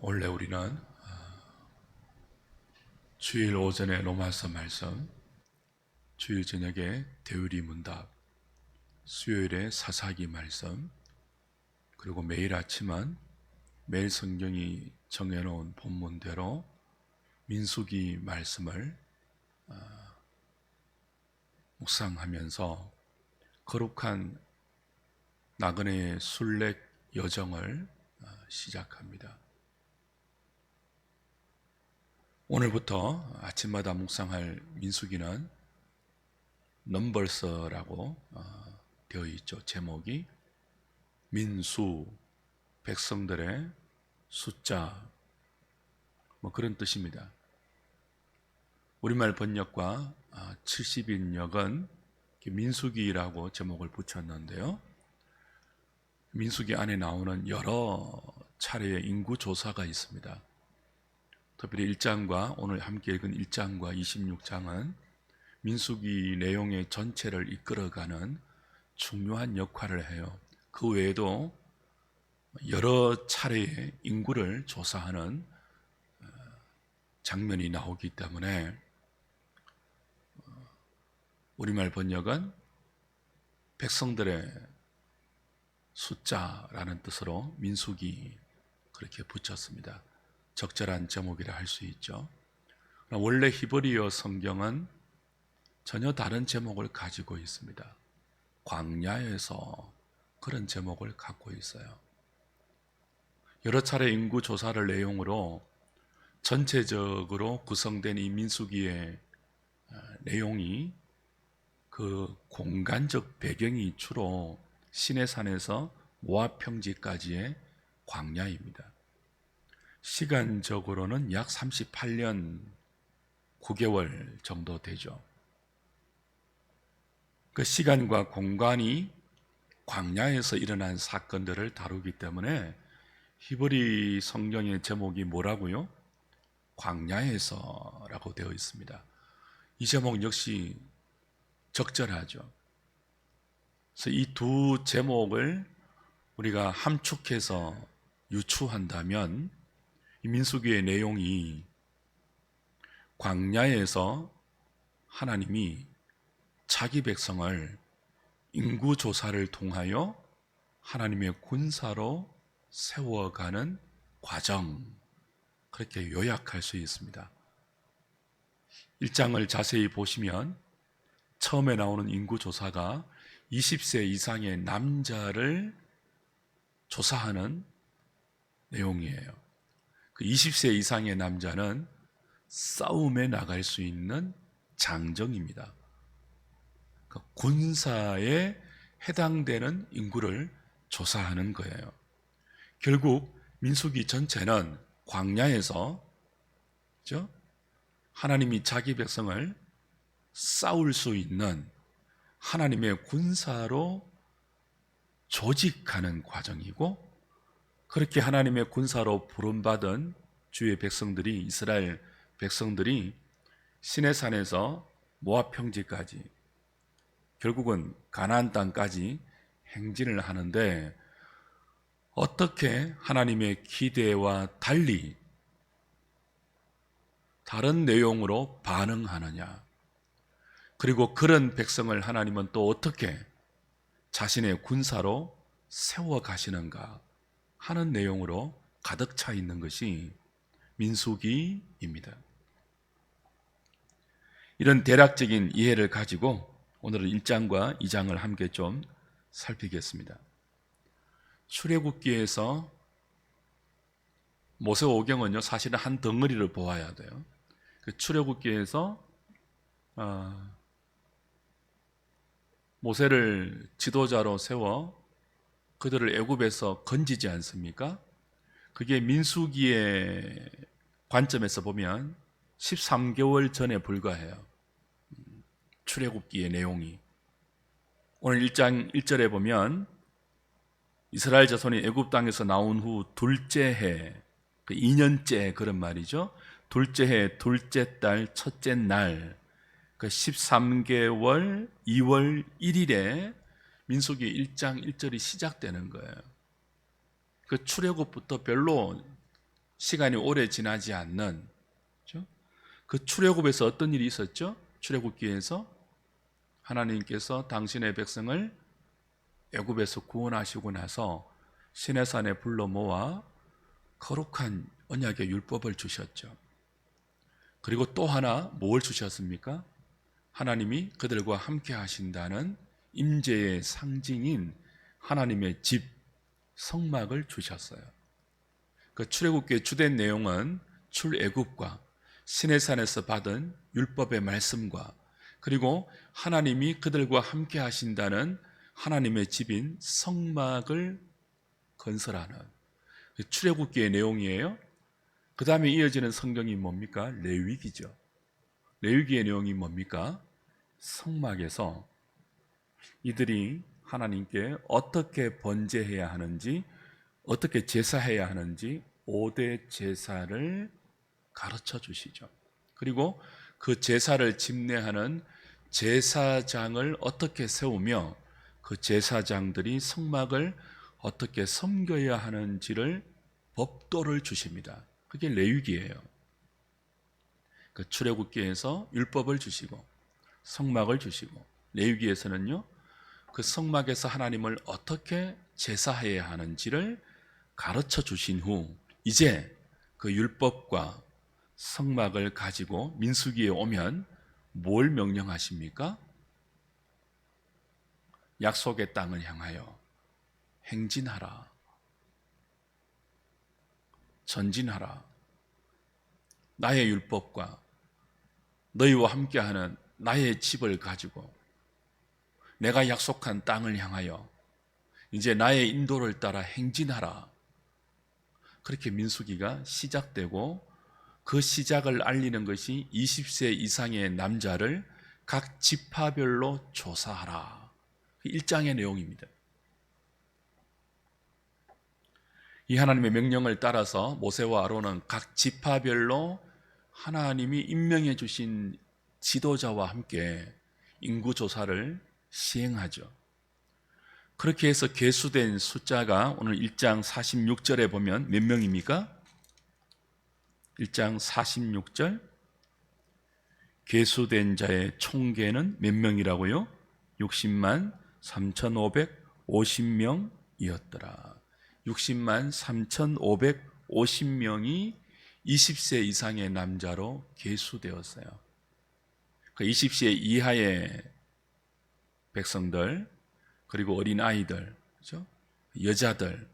원래 우리는 주일 오전에 로마서 말씀, 주일 저녁에 대유리 문답, 수요일에 사사기 말씀, 그리고 매일 아침은 매일 성경이 정해놓은 본문대로 민수기 말씀을 묵상하면서 거룩한 나그네의 순례 여정을 시작합니다. 오늘부터 아침마다 묵상할 민수기는 넘버스라고 되어 있죠. 제목이 민수, 백성들의 숫자, 그런 뜻입니다. 우리말 번역과 70인역은 민수기라고 제목을 붙였는데요. 민수기 안에 나오는 여러 차례의 인구 조사가 있습니다. 특별히 1장과 오늘 함께 읽은 1장과 26장은 민수기 내용의 전체를 이끌어가는 중요한 역할을 해요. 그 외에도 여러 차례의 인구를 조사하는 장면이 나오기 때문에 우리말 번역은 백성들의 숫자라는 뜻으로 민수기 그렇게 붙였습니다. 적절한 제목이라 할 수 있죠. 원래 히브리어 성경은 전혀 다른 제목을 가지고 있습니다. 광야에서 그런 제목을 갖고 있어요. 여러 차례 인구 조사를 내용으로 전체적으로 구성된 이 민수기의 내용이 그 공간적 배경이 주로 시내산에서 모압 평지까지의 광야입니다. 시간적으로는 약 38년 9개월 정도 되죠. 그 시간과 공간이 광야에서 일어난 사건들을 다루기 때문에 히브리 성경의 제목이 뭐라고요? 광야에서라고 되어 있습니다. 이 제목 역시 적절하죠. 그래서 이 두 제목을 우리가 함축해서 유추한다면 이 민수기의 내용이 광야에서 하나님이 자기 백성을 인구조사를 통하여 하나님의 군사로 세워가는 과정, 그렇게 요약할 수 있습니다. 1장을 자세히 보시면 처음에 나오는 인구조사가 20세 이상의 남자를 조사하는 내용이에요. 그 20세 이상의 남자는 싸움에 나갈 수 있는 장정입니다. 그 군사에 해당되는 인구를 조사하는 거예요. 결국 민수기 전체는 광야에서 그렇죠? 하나님이 자기 백성을 싸울 수 있는 하나님의 군사로 조직하는 과정이고, 그렇게 하나님의 군사로 부름받은 주의 백성들이, 이스라엘 백성들이 시내산에서 모압 평지까지, 결국은 가나안 땅까지 행진을 하는데 어떻게 하나님의 기대와 달리 다른 내용으로 반응하느냐, 그리고 그런 백성을 하나님은 또 어떻게 자신의 군사로 세워가시는가 하는 내용으로 가득 차 있는 것이 민수기입니다. 이런 대략적인 이해를 가지고 오늘은 1장과 2장을 함께 좀 살피겠습니다. 출애굽기에서 모세오경은요, 사실은 한 덩어리를 보아야 돼요. 그 출애굽기에서 모세를 지도자로 세워 그들을 애굽에서 건지지 않습니까? 그게 민수기의 관점에서 보면 13개월 전에 불과해요. 출애굽기의 내용이. 오늘 1장 1절에 보면 이스라엘 자손이 애굽 땅에서 나온 후 둘째 해, 2년째 그런 말이죠. 둘째 해, 둘째 달, 첫째 날, 그 13개월 2월 1일에 민수기 1장 1절이 시작되는 거예요. 그 출애굽부터 별로 시간이 오래 지나지 않는, 그렇죠? 그 출애굽에서 어떤 일이 있었죠? 출애굽기에서 하나님께서 당신의 백성을 애굽에서 구원하시고 나서 시내산에 불러 모아 거룩한 언약의 율법을 주셨죠. 그리고 또 하나 뭘 주셨습니까? 하나님이 그들과 함께 하신다는 임재의 상징인 하나님의 집, 성막을 주셨어요. 그 출애굽기의 주된 내용은 출애굽과 시내산에서 받은 율법의 말씀과 그리고 하나님이 그들과 함께 하신다는 하나님의 집인 성막을 건설하는 출애굽기의 내용이에요. 그 다음에 이어지는 성경이 뭡니까? 레위기죠. 레위기의 내용이 뭡니까? 성막에서 이들이 하나님께 어떻게 번제해야 하는지, 어떻게 제사해야 하는지 5대 제사를 가르쳐 주시죠. 그리고 그 제사를 집례하는 제사장을 어떻게 세우며 그 제사장들이 성막을 어떻게 섬겨야 하는지를 법도를 주십니다. 그게 레위기예요. 그 출애굽기에서 율법을 주시고 성막을 주시고, 레위기에서는요 그 성막에서 하나님을 어떻게 제사해야 하는지를 가르쳐 주신 후 이제 그 율법과 성막을 가지고 민수기에 오면 뭘 명령하십니까? 약속의 땅을 향하여 행진하라, 전진하라. 나의 율법과 너희와 함께하는 나의 집을 가지고 내가 약속한 땅을 향하여 이제 나의 인도를 따라 행진하라. 그렇게 민수기가 시작되고 그 시작을 알리는 것이 20세 이상의 남자를 각 지파별로 조사하라. 1장의 내용입니다. 이 하나님의 명령을 따라서 모세와 아론은 각 지파별로 하나님이 임명해 주신 지도자와 함께 인구조사를 시행하죠. 그렇게 해서 계수된 숫자가 오늘 1장 46절에 보면 몇 명입니까? 1장 46절 계수된 자의 총계는 몇 명이라고요? 60만 3,550명이었더라. 60만 3,550명이 20세 이상의 남자로 계수되었어요. 그 20세 이하의 백성들, 그리고 어린아이들, 그렇죠? 여자들,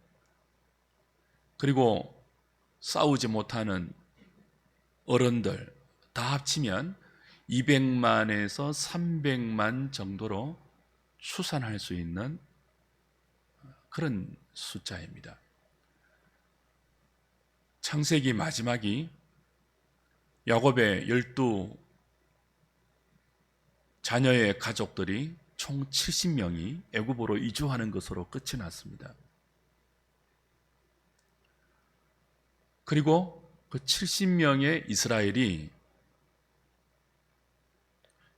그리고 싸우지 못하는 어른들 다 합치면 200만에서 300만 정도로 추산할 수 있는 그런 숫자입니다. 창세기 마지막이 야곱의 12 자녀의 가족들이 총 70명이 애굽으로 이주하는 것으로 끝이 났습니다. 그리고 그 70명의 이스라엘이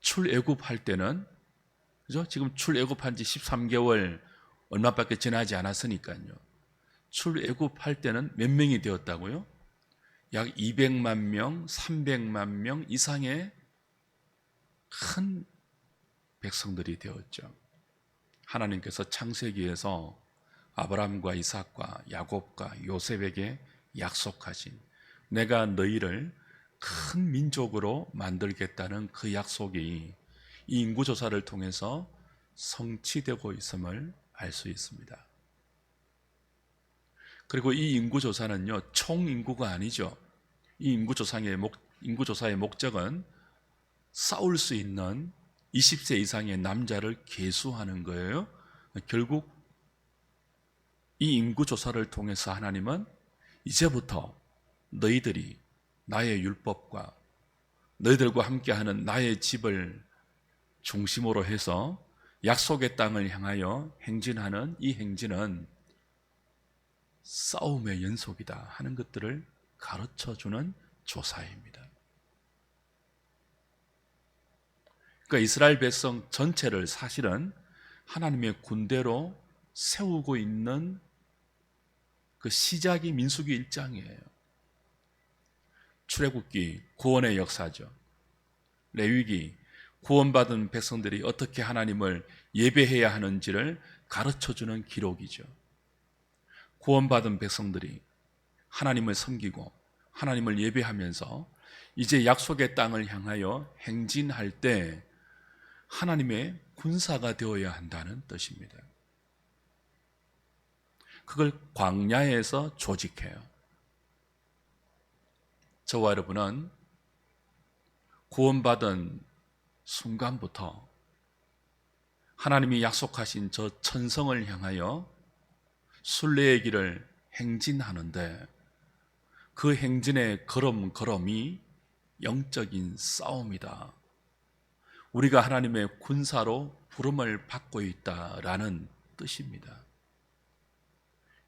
출애굽할 때는, 그죠? 지금 출애굽한 지 13개월 얼마밖에 지나지 않았으니까요. 출애굽할 때는 몇 명이 되었다고요? 약 200만 명, 300만 명 이상의 큰 백성들이 되었죠. 하나님께서 창세기에서 아브라함과 이삭과 야곱과 요셉에게 약속하신 내가 너희를 큰 민족으로 만들겠다는 그 약속이 이 인구조사를 통해서 성취되고 있음을 알 수 있습니다. 그리고 이 인구조사는요, 총인구가 아니죠. 이 인구조사의 목적은 싸울 수 있는 20세 이상의 남자를 계수하는 거예요. 결국 이 인구조사를 통해서 하나님은 이제부터 너희들이 나의 율법과 너희들과 함께하는 나의 집을 중심으로 해서 약속의 땅을 향하여 행진하는 이 행진은 싸움의 연속이다 하는 것들을 가르쳐주는 조사입니다. 그러니까 이스라엘 백성 전체를 사실은 하나님의 군대로 세우고 있는 그 시작이 민수기 1장이에요. 출애굽기 구원의 역사죠. 레위기 구원받은 백성들이 어떻게 하나님을 예배해야 하는지를 가르쳐주는 기록이죠. 구원받은 백성들이 하나님을 섬기고 하나님을 예배하면서 이제 약속의 땅을 향하여 행진할 때 하나님의 군사가 되어야 한다는 뜻입니다. 그걸 광야에서 조직해요. 저와 여러분은 구원받은 순간부터 하나님이 약속하신 저 천성을 향하여 순례의 길을 행진하는데 그 행진의 걸음걸음이 영적인 싸움이다. 우리가 하나님의 군사로 부름을 받고 있다라는 뜻입니다.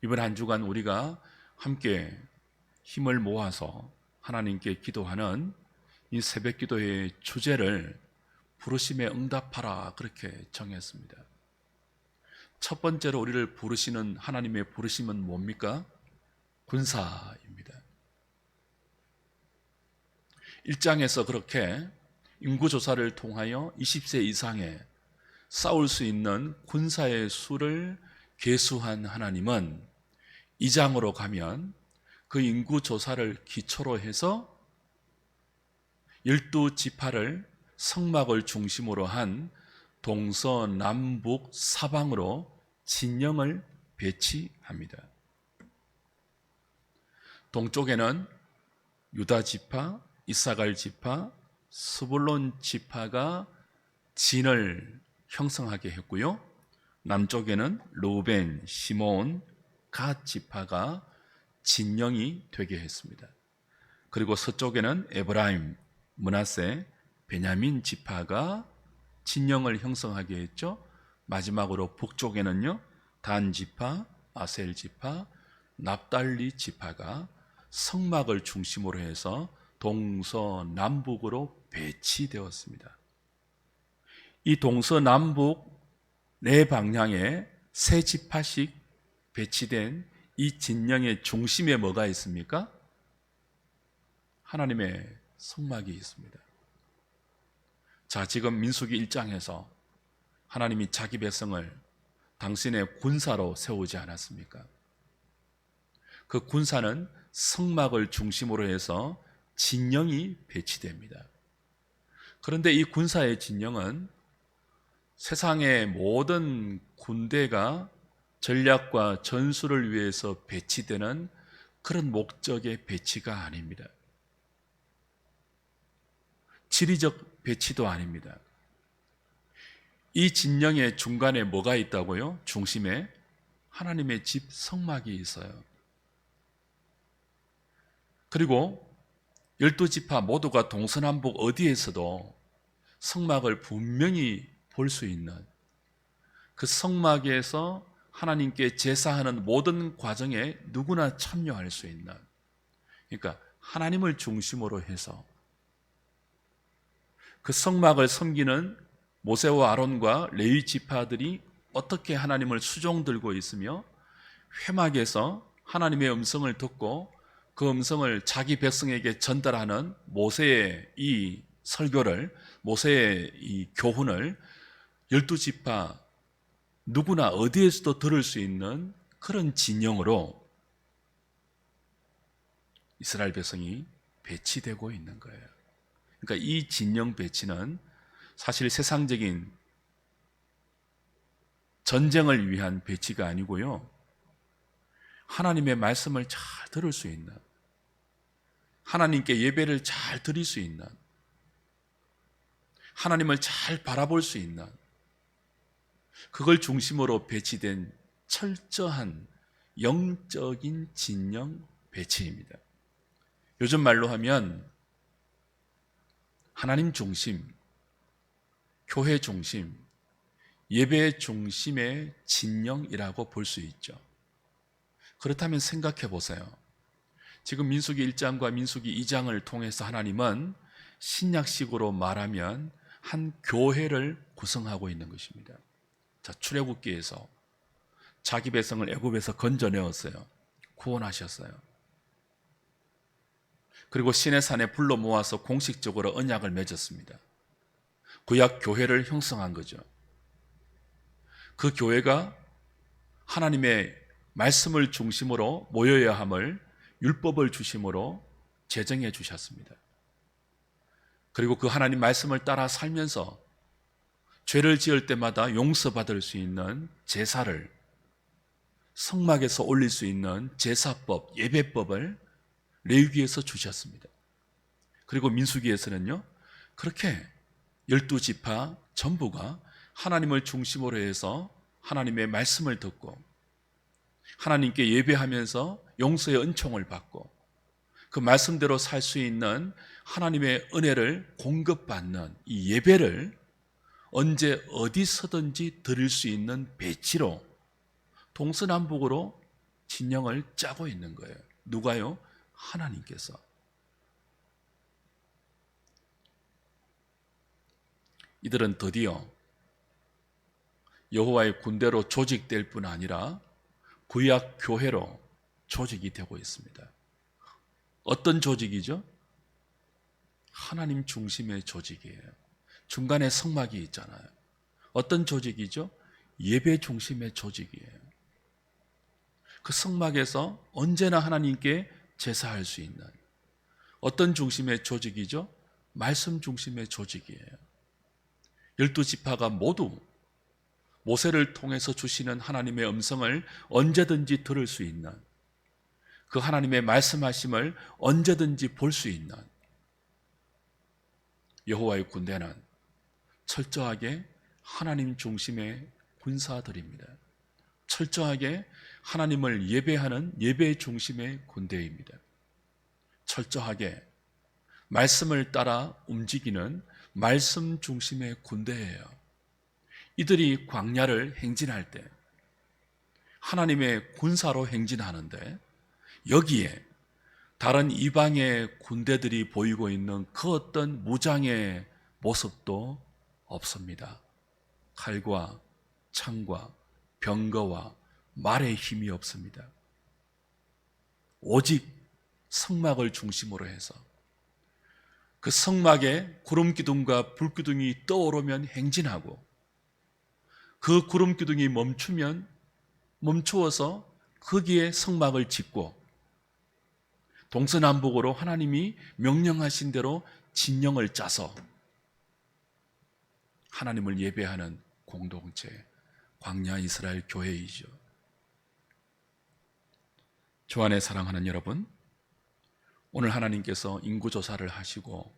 이번 한 주간 우리가 함께 힘을 모아서 하나님께 기도하는 이 새벽 기도의 주제를 부르심에 응답하라 그렇게 정했습니다. 첫 번째로 우리를 부르시는 하나님의 부르심은 뭡니까? 군사입니다. 1장에서 그렇게 인구조사를 통하여 20세 이상의 싸울 수 있는 군사의 수를 계수한 하나님은 2장으로 가면 그 인구조사를 기초로 해서 12지파를 성막을 중심으로 한 동서남북 사방으로 진영을 배치합니다. 동쪽에는 유다 지파, 이사갈 지파, 스불론 지파가 진을 형성하게 했고요. 남쪽에는 르우벤, 시몬, 갓 지파가 진영이 되게 했습니다. 그리고 서쪽에는 에브라임, 므낫세, 베냐민 지파가 진영을 형성하게 했죠. 마지막으로 북쪽에는요, 단 지파, 아셀 지파, 납달리 지파가 성막을 중심으로 해서 동서남북으로 배치되었습니다. 이 동서남북 네 방향에 세 지파씩 배치된 이 진영의 중심에 뭐가 있습니까? 하나님의 성막이 있습니다. 자, 지금 민수기 1장에서 하나님이 자기 백성을 당신의 군사로 세우지 않았습니까? 그 군사는 성막을 중심으로 해서 진영이 배치됩니다. 그런데 이 군사의 진영은 세상의 모든 군대가 전략과 전술을 위해서 배치되는 그런 목적의 배치가 아닙니다. 지리적 배치도 아닙니다. 이 진영의 중간에 뭐가 있다고요? 중심에 하나님의 집 성막이 있어요. 그리고 12지파 모두가 동서남북 어디에서도 성막을 분명히 볼 수 있는 그 성막에서 하나님께 제사하는 모든 과정에 누구나 참여할 수 있는, 그러니까 하나님을 중심으로 해서 그 성막을 섬기는 모세와 아론과 레위 지파들이 어떻게 하나님을 수종들고 있으며 회막에서 하나님의 음성을 듣고 그 음성을 자기 백성에게 전달하는 모세의 이 설교를, 모세의 이 교훈을 12지파 누구나 어디에서도 들을 수 있는 그런 진영으로 이스라엘 백성이 배치되고 있는 거예요. 그러니까 이 진영 배치는 사실 세상적인 전쟁을 위한 배치가 아니고요, 하나님의 말씀을 잘 들을 수 있는, 하나님께 예배를 잘 드릴 수 있는, 하나님을 잘 바라볼 수 있는, 그걸 중심으로 배치된 철저한 영적인 진영 배치입니다. 요즘 말로 하면 하나님 중심, 교회 중심, 예배 중심의 진영이라고 볼 수 있죠. 그렇다면 생각해 보세요. 지금 민수기 1장과 민수기 2장을 통해서 하나님은 신약식으로 말하면 한 교회를 구성하고 있는 것입니다. 자, 출애굽기에서 자기 백성을 애굽에서 건져내었어요. 구원하셨어요. 그리고 시내산에 불러 모아서 공식적으로 언약을 맺었습니다. 구약 교회를 형성한 거죠. 그 교회가 하나님의 말씀을 중심으로 모여야 함을 율법을 주심으로 제정해 주셨습니다. 그리고 그 하나님 말씀을 따라 살면서 죄를 지을 때마다 용서받을 수 있는 제사를, 성막에서 올릴 수 있는 제사법, 예배법을 레위기에서 주셨습니다. 그리고 민수기에서는요, 그렇게 12지파 전부가 하나님을 중심으로 해서 하나님의 말씀을 듣고 하나님께 예배하면서 용서의 은총을 받고 그 말씀대로 살 수 있는 하나님의 은혜를 공급받는 이 예배를 언제 어디서든지 드릴 수 있는 배치로 동서남북으로 진영을 짜고 있는 거예요. 누가요? 하나님께서. 이들은 드디어 여호와의 군대로 조직될 뿐 아니라 구약 교회로 조직이 되고 있습니다. 어떤 조직이죠? 하나님 중심의 조직이에요. 중간에 성막이 있잖아요. 어떤 조직이죠? 예배 중심의 조직이에요. 그 성막에서 언제나 하나님께 제사할 수 있는 어떤 중심의 조직이죠? 말씀 중심의 조직이에요. 12지파가 모두 모세를 통해서 주시는 하나님의 음성을 언제든지 들을 수 있는, 그 하나님의 말씀하심을 언제든지 볼 수 있는 여호와의 군대는 철저하게 하나님 중심의 군사들입니다. 철저하게 하나님을 예배하는 예배 중심의 군대입니다. 철저하게 말씀을 따라 움직이는 말씀 중심의 군대예요. 이들이 광야를 행진할 때 하나님의 군사로 행진하는데 여기에 다른 이방의 군대들이 보이고 있는 그 어떤 무장의 모습도 없습니다. 칼과 창과 병거와 말의 힘이 없습니다. 오직 성막을 중심으로 해서 그 성막에 구름기둥과 불기둥이 떠오르면 행진하고 그 구름기둥이 멈추어서 거기에 성막을 짓고 동서남북으로 하나님이 명령하신 대로 진영을 짜서 하나님을 예배하는 공동체, 광야 이스라엘 교회이죠. 주 안에 사랑하는 여러분, 오늘 하나님께서 인구조사를 하시고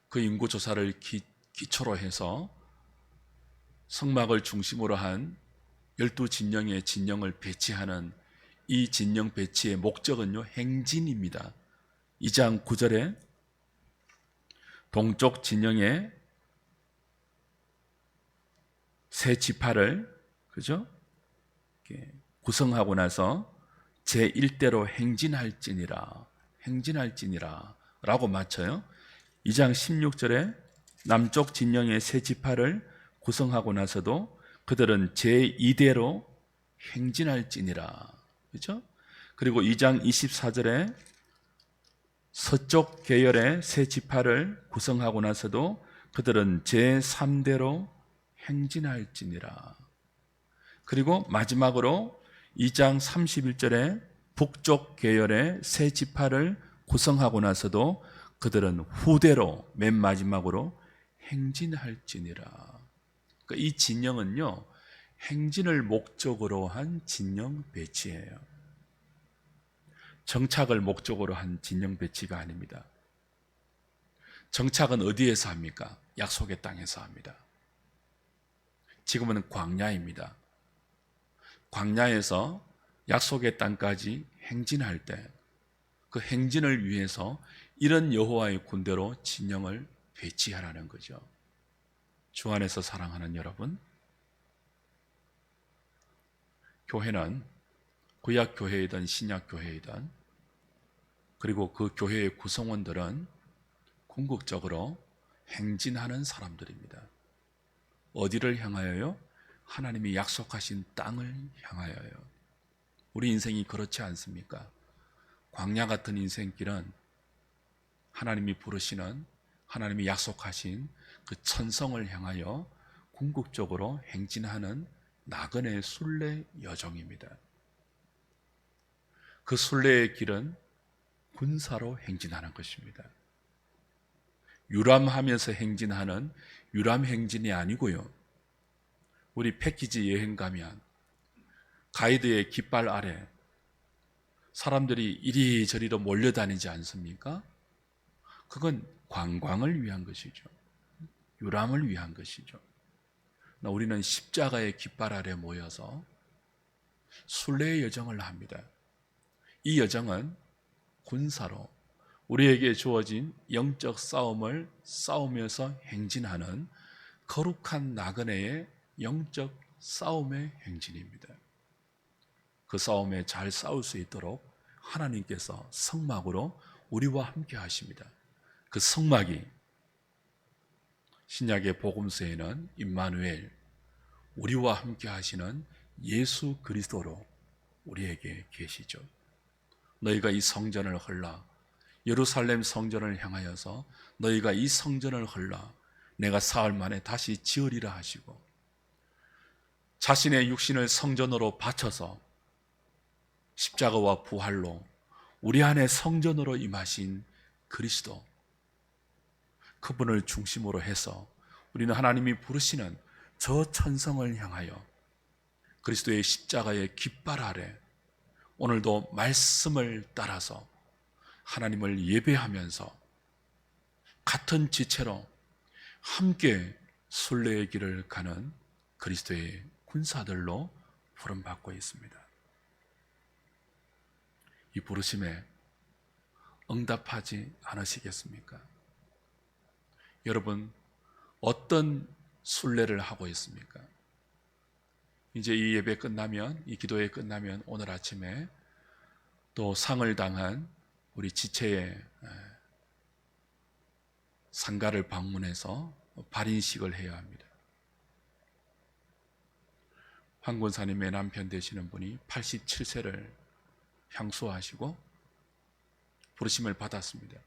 그 인구조사를 기초로 해서 성막을 중심으로 한 12진영의 진영을 배치하는 이 진영 배치의 목적은요, 행진입니다. 2장 9절에 동쪽 진영의 세 지파를 그죠? 구성하고 나서 제1대로 행진할지니라 라고 맞춰요. 2장 16절에 남쪽 진영의 세 지파를 구성하고 나서도 그들은 제2대로 행진할지니라. 그렇죠? 그리고 2장 24절에 서쪽 계열의 세 지파를 구성하고 나서도 그들은 제3대로 행진할지니라. 그리고 마지막으로 2장 31절에 북쪽 계열의 세 지파를 구성하고 나서도 그들은 후대로 맨 마지막으로 행진할지니라. 그러니까 이 진영은요, 행진을 목적으로 한 진영 배치예요. 정착을 목적으로 한 진영 배치가 아닙니다. 정착은 어디에서 합니까? 약속의 땅에서 합니다. 지금은 광야입니다. 광야에서 약속의 땅까지 행진할 때 그 행진을 위해서 이런 여호와의 군대로 진영을 배치하라는 거죠. 주 안에서 사랑하는 여러분, 교회는 구약 교회이든 신약 교회이든 그리고 그 교회의 구성원들은 궁극적으로 행진하는 사람들입니다. 어디를 향하여요? 하나님이 약속하신 땅을 향하여요. 우리 인생이 그렇지 않습니까? 광야 같은 인생길은 하나님이 부르시는, 하나님이 약속하신 그 천성을 향하여 궁극적으로 행진하는 나그네 순례 여정입니다. 그 순례의 길은 군사로 행진하는 것입니다. 유람하면서 행진하는 유람 행진이 아니고요. 우리 패키지 여행 가면 가이드의 깃발 아래 사람들이 이리저리로 몰려다니지 않습니까? 그건 관광을 위한 것이죠. 유람을 위한 것이죠. 우리는 십자가의 깃발 아래 모여서 순례의 여정을 합니다. 이 여정은 군사로 우리에게 주어진 영적 싸움을 싸우면서 행진하는 거룩한 나그네의 영적 싸움의 행진입니다. 그 싸움에 잘 싸울 수 있도록 하나님께서 성막으로 우리와 함께 하십니다. 그 성막이 신약의 복음서에는 임마누엘, 우리와 함께 하시는 예수 그리스도로 우리에게 계시죠. 너희가 이 성전을 헐라, 예루살렘 성전을 향하여서 너희가 이 성전을 헐라 내가 사흘 만에 다시 지으리라 하시고, 자신의 육신을 성전으로 바쳐서 십자가와 부활로 우리 안에 성전으로 임하신 그리스도, 그분을 중심으로 해서 우리는 하나님이 부르시는 저 천성을 향하여 그리스도의 십자가의 깃발 아래 오늘도 말씀을 따라서 하나님을 예배하면서 같은 지체로 함께 순례의 길을 가는 그리스도의 군사들로 부름받고 있습니다. 이 부르심에 응답하지 않으시겠습니까? 여러분, 어떤 순례를 하고 있습니까? 이제 이 예배 끝나면, 이 기도회 끝나면 오늘 아침에 또 상을 당한 우리 지체의 상가를 방문해서 발인식을 해야 합니다. 황 권사님의 남편 되시는 분이 87세를 향수하시고 부르심을 받았습니다.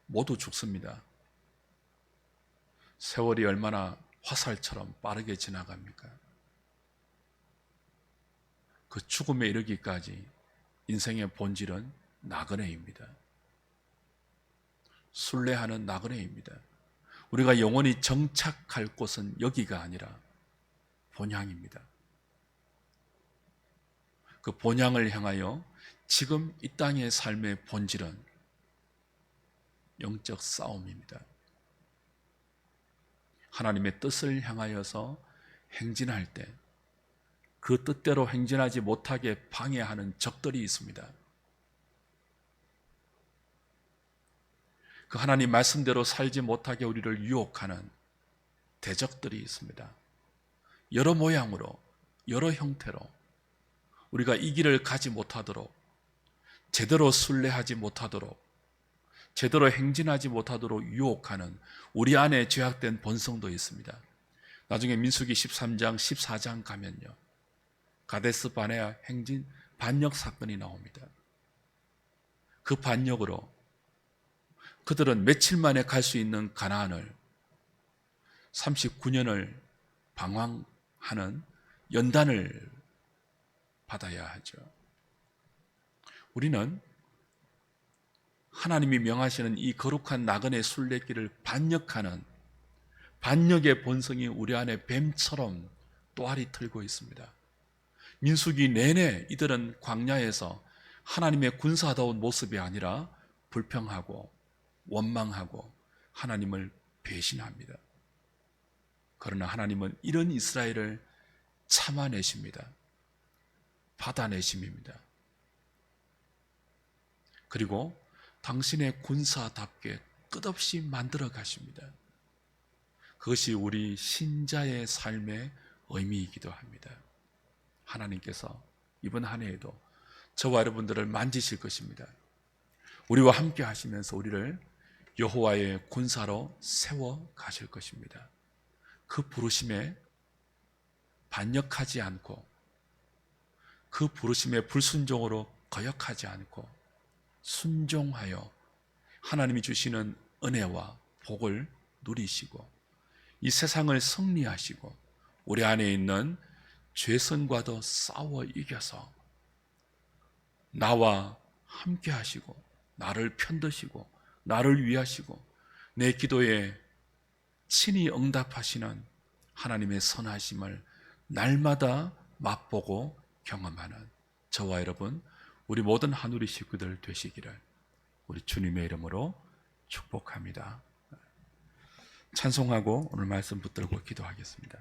모두 죽습니다. 세월이 얼마나 화살처럼 빠르게 지나갑니까? 그 죽음에 이르기까지 인생의 본질은 나그네입니다. 순례하는 나그네입니다. 우리가 영원히 정착할 곳은 여기가 아니라 본향입니다. 그 본향을 향하여 지금 이 땅의 삶의 본질은 영적 싸움입니다. 하나님의 뜻을 향하여서 행진할 때 그 뜻대로 행진하지 못하게 방해하는 적들이 있습니다. 그 하나님 말씀대로 살지 못하게 우리를 유혹하는 대적들이 있습니다. 여러 모양으로, 여러 형태로 우리가 이 길을 가지 못하도록, 제대로 순례하지 못하도록, 제대로 행진하지 못하도록 유혹하는 우리 안에 죄악된 본성도 있습니다. 나중에 민수기 13장, 14장 가면요, 가데스 바네아 행진 반역 사건이 나옵니다. 그 반역으로 그들은 며칠 만에 갈 수 있는 가나안을 39년을 방황하는 연단을 받아야 하죠. 우리는 하나님이 명하시는 이 거룩한 나그네 순례길을 반역하는 반역의 본성이 우리 안에 뱀처럼 또아리 틀고 있습니다. 민수기 내내 이들은 광야에서 하나님의 군사다운 모습이 아니라 불평하고 원망하고 하나님을 배신합니다. 그러나 하나님은 이런 이스라엘을 참아내십니다. 받아내심입니다. 그리고 당신의 군사답게 끝없이 만들어 가십니다. 그것이 우리 신자의 삶의 의미이기도 합니다. 하나님께서 이번 한 해에도 저와 여러분들을 만지실 것입니다. 우리와 함께 하시면서 우리를 여호와의 군사로 세워 가실 것입니다. 그 부르심에 반역하지 않고, 그 부르심에 불순종으로 거역하지 않고 순종하여 하나님이 주시는 은혜와 복을 누리시고 이 세상을 승리하시고 우리 안에 있는 죄성과도 싸워 이겨서 나와 함께 하시고 나를 편드시고 나를 위하시고 내 기도에 친히 응답하시는 하나님의 선하심을 날마다 맛보고 경험하는 저와 여러분, 우리 모든 하누리 식구들 되시기를 우리 주님의 이름으로 축복합니다. 찬송하고 오늘 말씀 붙들고 기도하겠습니다.